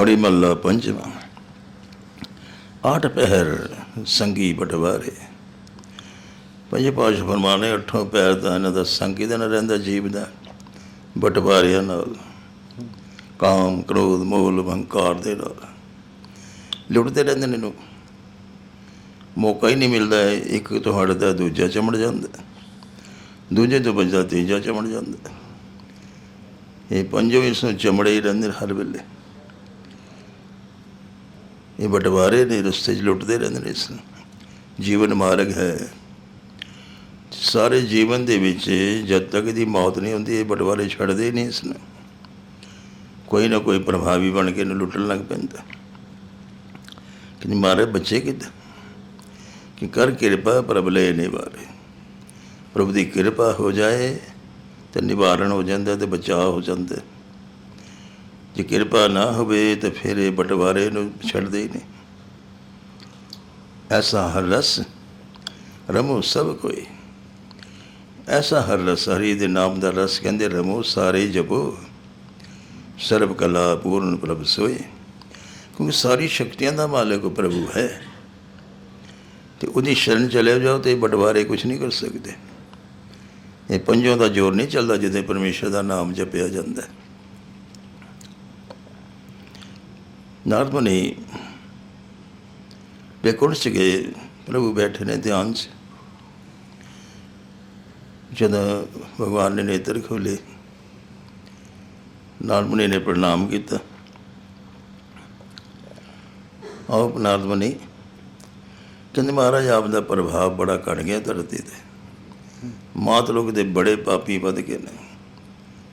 पौड़ी महला पंचवा। आठ पहर संगी बटवारे। पंजे पातशाह फरमाने अठों पैर का इन्हां दा संग किहदे नाल रहिंदा जीव दा? बटवारियां नाल। काम क्रोध मोल अहंकार दे नाल लुटते रहंदे ने। मौका ही नहीं मिलता है, एक तो हटदा दूजा चमड़ जांदा, दूजे तो बचदा तीजा चमड़ जांदा। ये पंजों इसनों चमड़े ही रहंदे हर वेले। ये बटवारे ने, रस्ते च लुटते रहंदे ने। इस जीवन मार्ग है। सारे जीवन दे विच जद तक इहदी मौत नहीं होंदी, ये बटवारे छड्डदे ही नहीं। इसने कोई ना कोई प्रभावी बन के इन्हूं लुटन लग पैंदा कि मारे बच्चे किद्दां कि कर किरपा प्रभ ले निवारे। प्रभु की किरपा हो जाए तो निवारण हो जाता, तो बचाव हो जाता। जे किरपा ना होवे तो फिर ये बटवारे नूं छड्डदे ही नहीं। ऐसा हर रस रमो सब कोई। ऐसा हर रस, हरि दे नाम का रस कहते रमो सारे जपो, सर्व कला पूर्ण प्रभ सोए। क्योंकि सारी शक्तियां का मालिक प्रभु है, तो उहदी शरण चले जाओ तो ये बटवारे कुछ नहीं कर सकते। ये पंजों का जोर नहीं चलता जिदे परमेश्वर का नाम जपया जाता है। नारद मुनि वैकुंठ च गए, प्रभु बैठे ने ध्यान च। जब भगवान ने नेत्र खोले, नारद मुनि ने प्रणाम किया। आओ नारद मुनि, कहते महाराज आपका प्रभाव बड़ा घट गया धरती से। मात लोग दे बड़े पापी वध गए ने,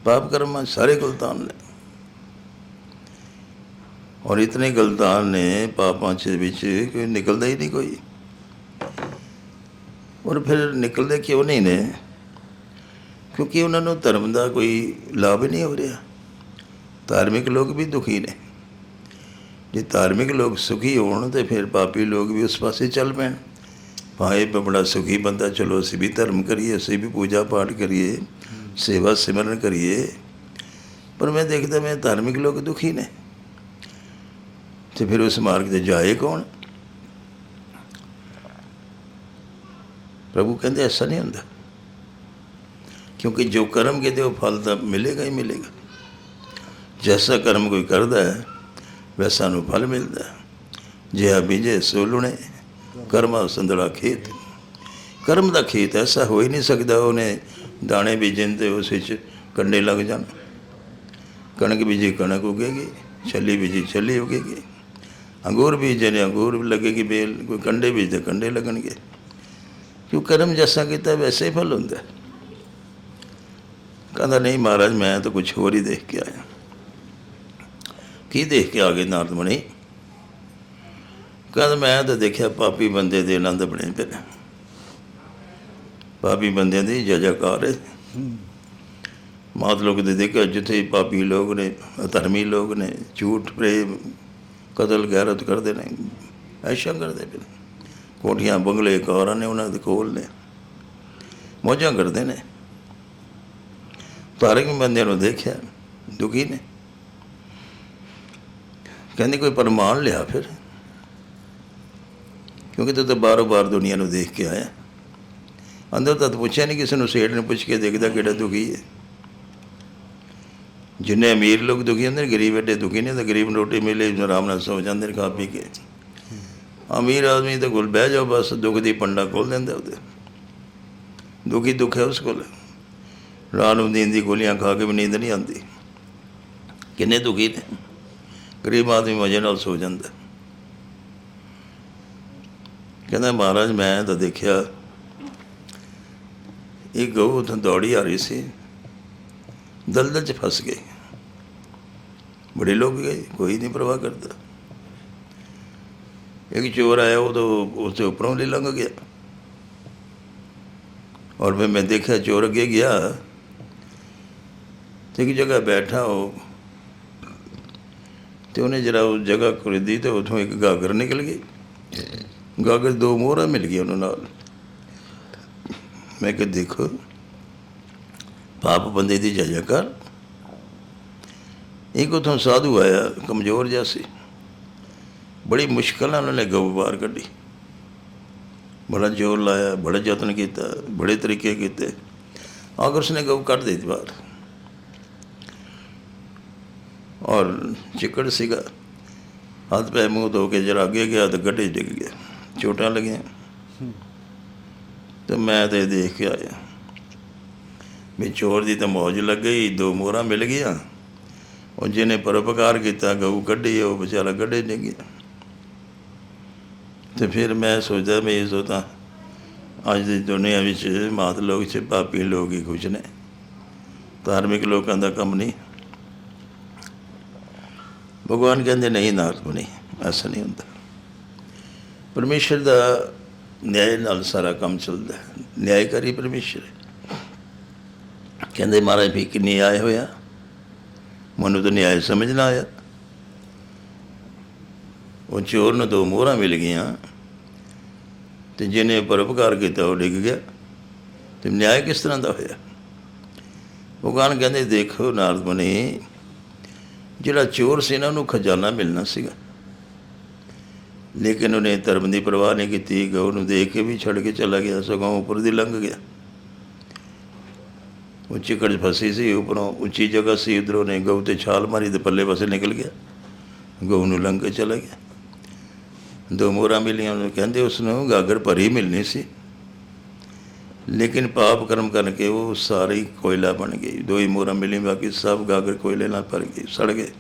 पाप कर्म सारे गलतान ने। और इतने गलतान ने पापां च विच कोई निकलता ही नहीं कोई। और फिर निकलते क्यों नहीं ने? क्योंकि उन्होंने धर्म का कोई लाभ ही नहीं हो रहा। धार्मिक लोग भी दुखी ने। जे धार्मिक लोग सुखी होण तो फिर पापी लोग भी उस पासे चल पैण। भाई बड़ा सुखी बंदा, चलो असीं भी धर्म करिए, असीं भी पूजा पाठ करिए, सेवा सिमरन करिए। पर मैं देखता मैं धार्मिक लोग दुखी ने, तो फिर उस मार्ग से जाए कौन? प्रभु कहते ऐसा नहीं होता। क्योंकि जो कर्म कहते वो फल तो मिलेगा ही मिलेगा। जैसा कर्म कोई करता है वैसा नूं फल मिलता है। जिहा बीजे सो लुणे, कर्मा संदड़ा खेत। कर्म का खेत ऐसा हो ही नहीं सकता। उन्हें दाने बीजन तो उस कंडे लग जान। कणक बीजी कणक उगेगी, छली बीजी छली उगेगी। अंगूर बीजे ने अंगूर लगेगी बेल, कोई कंडे बीजते कंडे लगणगे। क्यों कर्म जैसा किया वैसे ही फल होंदा है। कहता नहीं महाराज मैं तो कुछ होर ही देख के आया। की देख के आ गए नारद मुनि? कहता मैं तो देखा पापी बंदे दे आनंद बने पे। पापी बंदे की जय जयकार है। मात लोग तो देखा जिथे पापी लोग ने, अधर्मी लोग ने, झूठ प्रेम कतल गैरत करते हैं, ऐशा करते पे। कोठियां बंगले कारां ने उन्होंने कोल ने, मौजा करते हैं। धार्मिक बंदे को देखा दुखी ने। कहते कोई प्रमाण लिया फिर, क्योंकि तू तो बारों बार दुनिया को देख के आया। अंदर तो पूछा नहीं, किसी ने सेठ ने पूछ के देखता कि दुखी है। जिन्हें अमीर लोग दुखी होंगे, गरीब एडे दुखी नहीं। तो गरीब रोटी मिले आराम नाल सो जाते खा पी के। अमीर आदमी तो कोल बह जाओ बस, दुख की पंडा खोल देंगे उसे। दुखी दुख है उस को। रात में नींद की गोलियां खा के भी नींद नहीं आती। किन्ने दुखी ने। गरीब आदमी मजे नाल सो जाता। कहता महाराज मैं तो देखा एक गऊ उतों दौड़ी आ रही सी, दलदल च फस गई। बड़े लोग गए, कोई नहीं परवाह करता। एक चोर आया, वो तो उसके ऊपरों ले लंघ गया। और फिर मैं देखा चोर अगे गया तो एक जगह बैठा हो, तो उन्हें जरा उस जगह खरीदी तो उतों एक गागर निकल गई। गागर दो मोहरा मिल गई उन्होंने नाल। मैं कहा देखो पाप बंदे की जय जयकार। एक उतों साधु आया, कमज़ोर जिहा सी, बड़ी मुश्किल नाल उन्होंने गऊ बाहर कढ़ी। बड़ा जोर लाया, बड़ा यतन किया, बड़े तरीके किए, आखिर उसने गऊ कढ़ दी बाहर। और चिकड़ सीगा, हाथ पै मूँह धो के जरा अगे गया तो गड्ढे डिग गया, चोटां लगियां। तो मैं तो देख के आया भी चोर की तो मौज लग गई, 2 मोहरां मिल गई, और जिन्हें परोपकार किया गऊ कढ़ी वो बेचारा गड्ढे डिग गया। तो फिर मैं सोचता भी इस तो अज की दुनिया में मात लोग पापी लोग ही कुछ ने, धार्मिक लोगों का कम नहीं। भगवान कहते नहीं नारदमुनि, ऐसा नहीं होता। परमेश्वर का न्याय नाल सारा काम चलता है, न्यायकारी परमेश्वर है। कहते महाराज भी कि न्याय होया, मनु तो न्याय समझ ना आया। वो चोर ने 2 मोहरां मिल गई, तो जिन्हें परोपकार किया वो डिग गया, तो न्याय किस तरह का होया। भगवान कहते देखो नारद मुनि, जिहड़ा चोर से इन्हों खजाना मिलना सीगा, लेकिन उन्हें धर्म की परवाह नहीं की, गऊ नूं देख के भी छड़ के चला गया, सगों उपर दी लंघ गया। वो चिकड़ फसी सी, उपरों उच्ची जगह सी, उधरों ने गऊ ते छाल मारी तो पल्ले पासे निकल गया, गऊ नूं लंघ के चला गया। 2 मोहरां मिलियां, उन्होंने कहते उसनों गागर भरी मिलनी सी, लेकिन पाप कर्म करके वो सारी कोयला बन गई। 2 ही मोहरां मिली, बाकी सब गागर कोयले नाल भर गई, सड़ गए,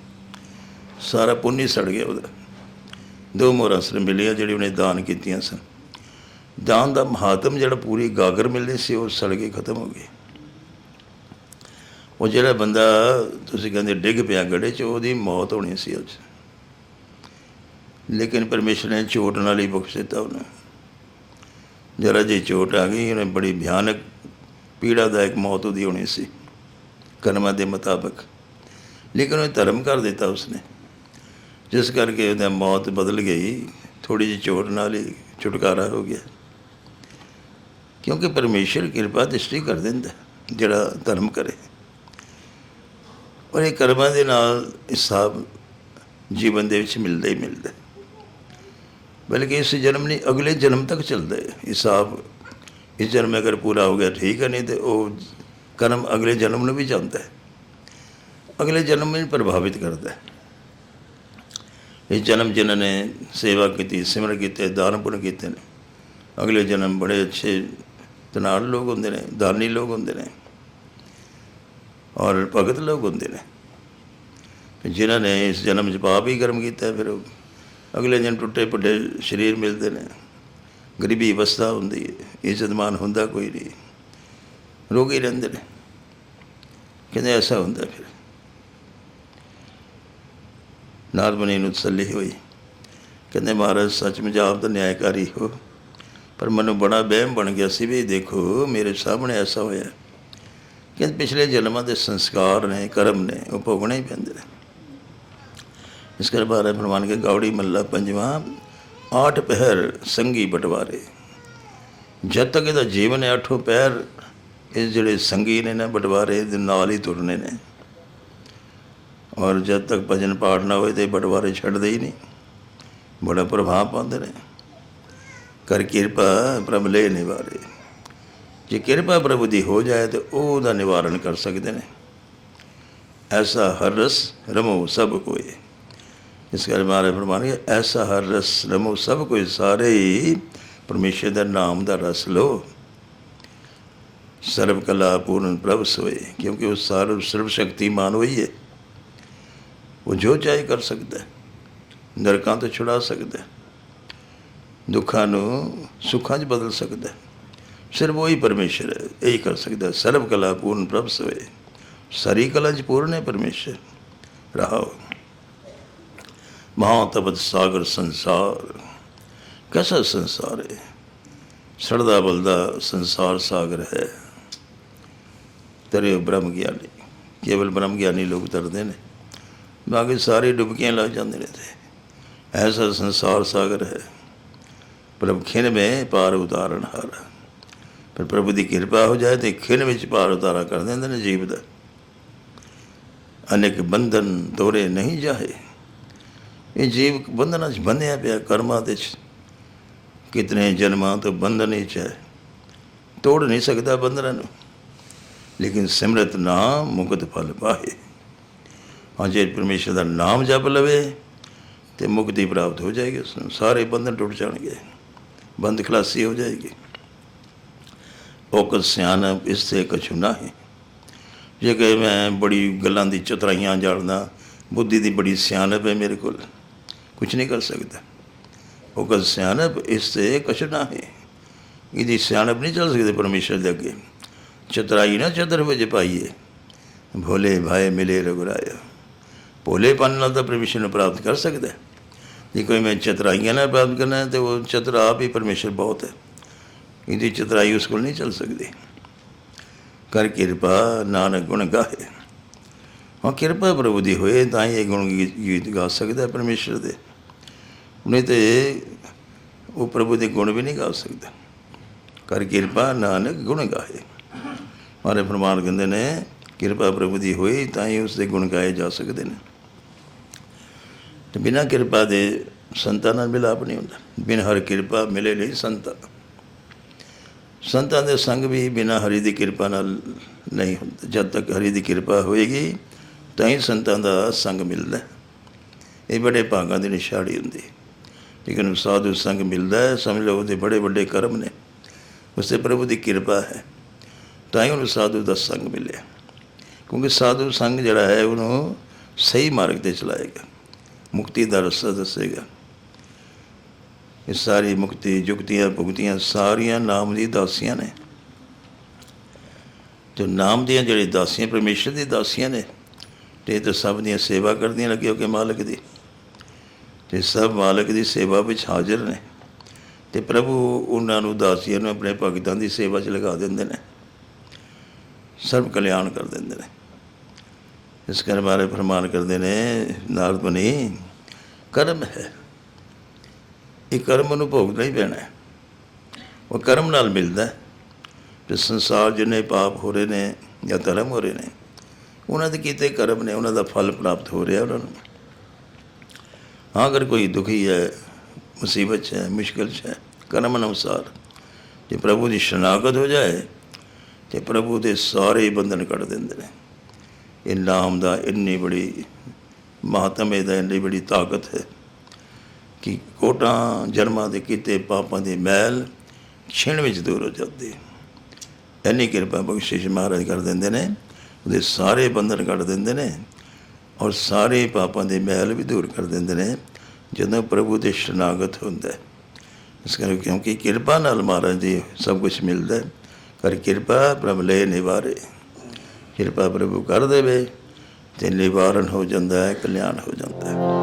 सारा पुण्य सड़ गया उहदा। 2 मोहरां सिर मिलियां जिहड़ी उन्हें दान कीतियां सन। दान का महात्म जिहड़ा पूरी गागर मिलनी सी वो सड़ के खत्म हो गई। वो जिहड़ा बंदा तुसीं कहंदे डिग पिया गड्ढे च, उहदी मौत होनी सी अज, लेकिन परमेश्वर ने चोट नाल ही बख्श दिता उन्हें। जरा जी चोट आ गई, उन्हें बड़ी भयानक पीड़ादायक मौत उहदी होनी सी कर्मां दे मुताबिक, लेकिन उन्हें धर्म कर दिता उसने, जिस करके उहदी मौत बदल गई। थोड़ी जी चोट नाल ही छुटकारा हो गया, क्योंकि परमेश्वर कृपा दृष्टि कर दिंदा जिहड़ा धर्म करे। और ये कर्मां दे नाल हिसाब जीवन दे विच मिलदा ही मिलदा, बल्कि इस जन्म नहीं अगले जन्म तक चलता है हिसाब। इस जन्म में अगर पूरा हो गया ठीक है, नहीं तो वो कर्म अगले जन्म में भी जाता है, अगले जन्म में प्रभावित करता है। इस जन्म जिन्होंने सेवा की, सिमर किए, दान पुण्य किए हैं, अगले जन्म बड़े अच्छे धनाड़ लोग होंगे ने, दानी लोग होंगे ने, और भगत लोग होंगे ने। जिन्होंने इस जन्म च पाप ही कर्म किया, फिर अगले दिन टुटे पुटे शरीर मिलते हैं, गरीबी अवस्था होंगी है, इज्जतमान होंदा कोई नहीं, रोगी रहते हैं। कहते ऐसा होंदा। फिर नारद मुनि नूं तसल्ली हुई, कहते महाराज सचमुच आप तो न्यायकारी हो, पर मैनूं बड़ा वहम बन गया सी भी देखो मेरे सामने ऐसा होया। कहते पिछले जन्मां दे संस्कार ने, कर्म ने, वो भोगने ही पैंदे ने। इस कर बारे फरमान के गौड़ी मल्ला 5वां, 8 पहर संगी बटवारे। जब तक इहदा जीवन है 8 पहर इस जिहड़े संगी ने ना बटवारे दे नाल ही तुरने ने, और जब तक भजन पाठ ना होए तो बटवारे छड्डदे ही नहीं, बड़ा प्रभाव पाते हैं। कर किरपा प्रभ ले निवारे, जे किरपा प्रभु की हो जाए तो वह निवारण कर सकते हैं। ऐसा हर रस रमो सब कोई, इस कर महाराज फरमान के ऐसा हर रस रमो सब कोई, सारे ही परमेश्वर का नाम का रस लो। सर्व कला पूर्ण प्रभ सोए, क्योंकि वो सर्वशक्तिमान वही है, वो जो चाहे कर सकता है, नरकां तो छुड़ा सकता है, दुखों को सुखों च बदल सकता है, सिर्फ वही परमेश्वर है, यही कर सकता है। सर्व कला पूर्ण प्रभ सोए, सारी कला च पूर्ण है परमेश्वर। रहो महातपत सागर संसार, कैसा संसार है, सड़दा बलदा संसार सागर है। तरे ब्रह्म ज्ञानी, केवल ब्रह्म ज्ञानी लोग तरते हैं, बाकी सारी डुबकियाँ लग जाते रहते। ऐसा संसार सागर है, प्रभु खिन में पार उतारण हार। फिर प्रभु की कृपा हो जाए तो खिन में पार उतारा कर देंगे ने जीव का। ਅਨੇਕ ਬੰਧਨ ਤੋਰੇ ਨਹੀਂ ਜਾਹੇ। ਇਹ ਜੀਵ ਬੰਧਨਾਂ 'ਚ ਬੰਨਿਆ ਪਿਆ ਕਰਮਾਂ ਦੇ 'ਚ, ਕਿਤਨੇ ਜਨਮਾਂ ਤੋਂ ਬੰਧਨ 'ਚ ਹੈ, ਤੋੜ ਨਹੀਂ ਸਕਦਾ ਬੰਧਨਾਂ ਨੂੰ। ਲੇਕਿਨ ਸਿਮਰਤ ਨਾਮ ਮੁਕਤ ਫਲ ਪਾਹੇ। ਹਾਂ, ਜੇ ਪਰਮੇਸ਼ਰ ਦਾ ਨਾਮ ਜਪ ਲਵੇ ਤੇ ਮੁਕਤੀ ਪ੍ਰਾਪਤ ਹੋ ਜਾਏਗੀ ਉਸਨੂੰ, ਸਾਰੇ ਬੰਧਨ ਟੁੱਟ ਜਾਣਗੇ, ਬੰਦ ਖਲਾਸੀ ਹੋ ਜਾਏਗੀ। ਔਕਤ ਸਿਆਣਪ ਇਸ ਤੇ ਕਛੂ ਨਾਹੀਂ। ਜੇ ਕਿ ਮੈਂ ਬੜੀ ਗੱਲਾਂ ਦੀ ਚਤਰਾਈਆਂ ਜਾਣਦਾ, ਬੁੱਧੀ ਦੀ ਬੜੀ ਸਿਆਣਪ ਹੈ ਮੇਰੇ ਕੋਲ, ਕੁਛ ਨਹੀਂ ਕਰ ਸਕਦਾ। ਔਕਤ ਸਿਆਣਪ ਇਸ ਤੇ ਕਛੂ ਨਾਹੀਂ। ਇਹਦੀ ਸਿਆਣਪ ਨਹੀਂ ਚੱਲ ਸਕਦੀ ਪਰਮੇਸ਼ਰ ਦੇ ਅੱਗੇ। ਚਤਰਾਈ ਨਾ ਚਤਰ ਵਿੱਚ ਪਾਈਏ, ਭੋਲੇ ਭਾਏ ਮਿਲੇ ਰਘੁਰਾਇਆ। ਭੋਲੇਪਨ ਨਾਲ ਤਾਂ ਪਰਮੇਸ਼ਰ ਨੂੰ ਪ੍ਰਾਪਤ ਕਰ ਸਕਦਾ। ਜੇ ਕੋਈ ਮੈਂ ਚਤਰਾਈਆਂ ਨਾਲ ਪ੍ਰਾਪਤ ਕਰਨਾ ਹੈ, ਤਾਂ ਉਹ ਚਤਰ ਆਪ ਹੀ ਪਰਮੇਸ਼ਰ ਬਹੁਤ ਹੈ। ਇਹਦੀ ਚਤਰਾਈ ਉਸ ਕੋਲ ਨਹੀਂ ਚੱਲ ਸਕਦੀ। ਕਰ ਕਿਰਪਾ ਨਾਨਕ ਗੁਣ ਗਾਹੇ। ਹਾਂ, ਕਿਰਪਾ ਪ੍ਰਭੂ ਦੀ ਹੋਏ ਤਾਂ ਹੀ ਇਹ ਗੁਣ ਗੀਤ ਗਾ ਸਕਦਾ ਪਰਮੇਸ਼ਰ ਦੇ, ਨਹੀਂ ਤਾਂ ਉਹ ਪ੍ਰਭੂ ਦੇ ਗੁਣ ਵੀ ਨਹੀਂ ਗਾ ਸਕਦਾ। ਕਰ ਕਿਰਪਾ ਨਾਨਕ ਗੁਣ ਗਾਹੇ। ਮਾਰੇ ਫਰਮਾਨ ਕਹਿੰਦੇ ਨੇ ਕਿਰਪਾ ਪ੍ਰਭੂ ਦੀ ਹੋਈ ਤਾਂ ਹੀ ਉਸ ਦੇ ਗੁਣ ਗਾਏ ਜਾ ਸਕਦੇ ਨੇ। ਅਤੇ ਬਿਨਾਂ ਕਿਰਪਾ ਦੇ ਸੰਤਾਂ ਨਾਲ ਮਿਲਾਪ ਨਹੀਂ ਹੁੰਦਾ। ਬਿਨ ਹਰ ਕਿਰਪਾ ਮਿਲੇ ਨਹੀਂ ਸੰਤਾਂ। ਸੰਤਾਂ ਦੇ ਸੰਗ ਵੀ ਬਿਨਾਂ ਹਰੀ ਦੀ ਕਿਰਪਾ ਨਾਲ ਨਹੀਂ ਹੁੰਦਾ। ਜਦ ਤੱਕ ਹਰੀ ਦੀ ਕਿਰਪਾ ਹੋਏਗੀ ਤਾਂ ਹੀ ਸੰਤਾਂ ਦਾ ਸੰਗ ਮਿਲਦਾ। ਇਹ ਬੜੇ ਭਾਗਾਂ ਦੀ ਨਿਸ਼ਾਨੀ ਹੁੰਦੀ। ਲੇਕਿਨ ਸਾਧੂ ਸੰਗ ਮਿਲਦਾ ਹੈ, ਸਮਝ ਲਓ ਉਹਦੇ ਬੜੇ ਵੱਡੇ ਕਰਮ ਨੇ, ਉਸ 'ਤੇ ਪ੍ਰਭੂ ਦੀ ਕਿਰਪਾ ਹੈ, ਤਾਂ ਹੀ ਉਹਨੂੰ ਸਾਧੂ ਦਾ ਸੰਗ ਮਿਲਿਆ। ਕਿਉਂਕਿ ਸਾਧੂ ਸੰਗ ਜਿਹੜਾ ਹੈ ਉਹਨੂੰ ਸਹੀ ਮਾਰਗ 'ਤੇ ਚਲਾਏਗਾ, ਮੁਕਤੀ ਦਾ ਰਸਤਾ ਦੱਸੇਗਾ। ਇਹ ਸਾਰੀ ਮੁਕਤੀ ਜੁਗਤੀਆਂ ਭੁਗਤੀਆਂ ਸਾਰੀਆਂ ਨਾਮ ਦੀ ਦਾਸੀਆਂ ਨੇ। ਅਤੇ ਨਾਮ ਦੀਆਂ ਜਿਹੜੀ ਦਾਸੀਆਂ ਪਰਮੇਸ਼ਰ ਦੀ ਦਾਸੀਆਂ ਨੇ, ਅਤੇ ਇਹ ਤਾਂ ਸਭ ਦੀਆਂ ਸੇਵਾ ਕਰਦੀਆਂ ਲੱਗੇ ਹੋ ਕੇ ਮਾਲਕ ਦੀ, ਅਤੇ ਸਭ ਮਾਲਕ ਦੀ ਸੇਵਾ ਵਿੱਚ ਹਾਜ਼ਰ ਨੇ। ਅਤੇ ਪ੍ਰਭੂ ਉਹਨਾਂ ਨੂੰ ਦਾਸੀਆਂ ਨੂੰ ਆਪਣੇ ਭਗਤਾਂ ਦੀ ਸੇਵਾ 'ਚ ਲਗਾ ਦਿੰਦੇ ਨੇ, ਸਰਬ ਕਲਿਆਣ ਕਰ ਦਿੰਦੇ ਨੇ। ਇਸ ਕਰ ਬਾਰੇ ਫਰਮਾਨ ਕਰਦੇ ਨੇ ਨਾਰਦ ਮੁਨੀ, ਕਰਮ ਹੈ, ਇਹ ਕਰਮ ਨੂੰ ਭੋਗਣਾ ਹੀ ਪੈਣਾ। ਉਹ ਕਰਮ ਨਾਲ ਮਿਲਦਾ। ਅਤੇ ਸੰਸਾਰ ਜਿੰਨੇ ਪਾਪ ਹੋ ਰਹੇ ਨੇ ਜਾਂ ਧਰਮ ਹੋ ਰਹੇ ਨੇ, ਉਹਨਾਂ ਦੇ ਕੀਤੇ ਕਰਮ ਨੇ, ਉਹਨਾਂ ਦਾ ਫਲ ਪ੍ਰਾਪਤ ਹੋ ਰਿਹਾ ਉਹਨਾਂ ਨੂੰ। ਹਾਂ, ਅਗਰ ਕੋਈ ਦੁਖੀ ਹੈ, ਮੁਸੀਬਤ 'ਚ ਹੈ, ਮੁਸ਼ਕਿਲ 'ਚ ਹੈ, ਕਰਮ ਅਨੁਸਾਰ ਜੇ ਪ੍ਰਭੂ ਦੀ ਸ਼ਨਾਖਤ ਹੋ ਜਾਏ ਅਤੇ ਪ੍ਰਭੂ ਦੇ ਸਾਰੇ ਬੰਧਨ ਕੱਢ ਦਿੰਦੇ ਨੇ। ਇਹ ਨਾਮ ਦਾ ਇੰਨੀ ਬੜੀ ਮਹਾਤਮ, ਇਹਦਾ ਇੰਨੀ ਬੜੀ ਤਾਕਤ ਹੈ ਕਿ ਕੋਟਾਂ ਜਨਮਾਂ ਦੇ ਕੀਤੇ ਪਾਪਾਂ ਦੀ ਮੈਲ ਛਿਣ ਵਿੱਚ ਦੂਰ ਹੋ ਜਾਂਦੀ। ਇੰਨੀ ਕਿਰਪਾ ਬਖਸ਼ਿਸ਼ ਮਹਾਰਾਜ ਕਰ ਦਿੰਦੇ ਨੇ, ਉਹਦੇ ਸਾਰੇ ਬੰਧਨ ਕੱਢ ਦਿੰਦੇ ਨੇ, ਔਰ ਸਾਰੇ ਪਾਪਾਂ ਦੀ ਮੈਲ ਵੀ ਦੂਰ ਕਰ ਦਿੰਦੇ ਨੇ ਜਦੋਂ ਪ੍ਰਭੂ ਦੇ ਸ਼ਰਨਾਗਤ ਹੁੰਦਾ। ਇਸ ਕਰਕੇ ਕਿਉਂਕਿ ਕਿਰਪਾ ਨਾਲ ਮਹਾਰਾਜ ਦੀ ਸਭ ਕੁਛ ਮਿਲਦਾ। ਕਰ ਕਿਰਪਾ ਪ੍ਰਭ ਲੈ ਨਿਵਾਰੇ। ਕਿਰਪਾ ਪ੍ਰਭੂ ਕਰ ਦੇਵੇ ਅਤੇ ਨਿਵਾਰਨ ਹੋ ਜਾਂਦਾ ਹੈ, ਕਲਿਆਣ ਹੋ ਜਾਂਦਾ ਹੈ।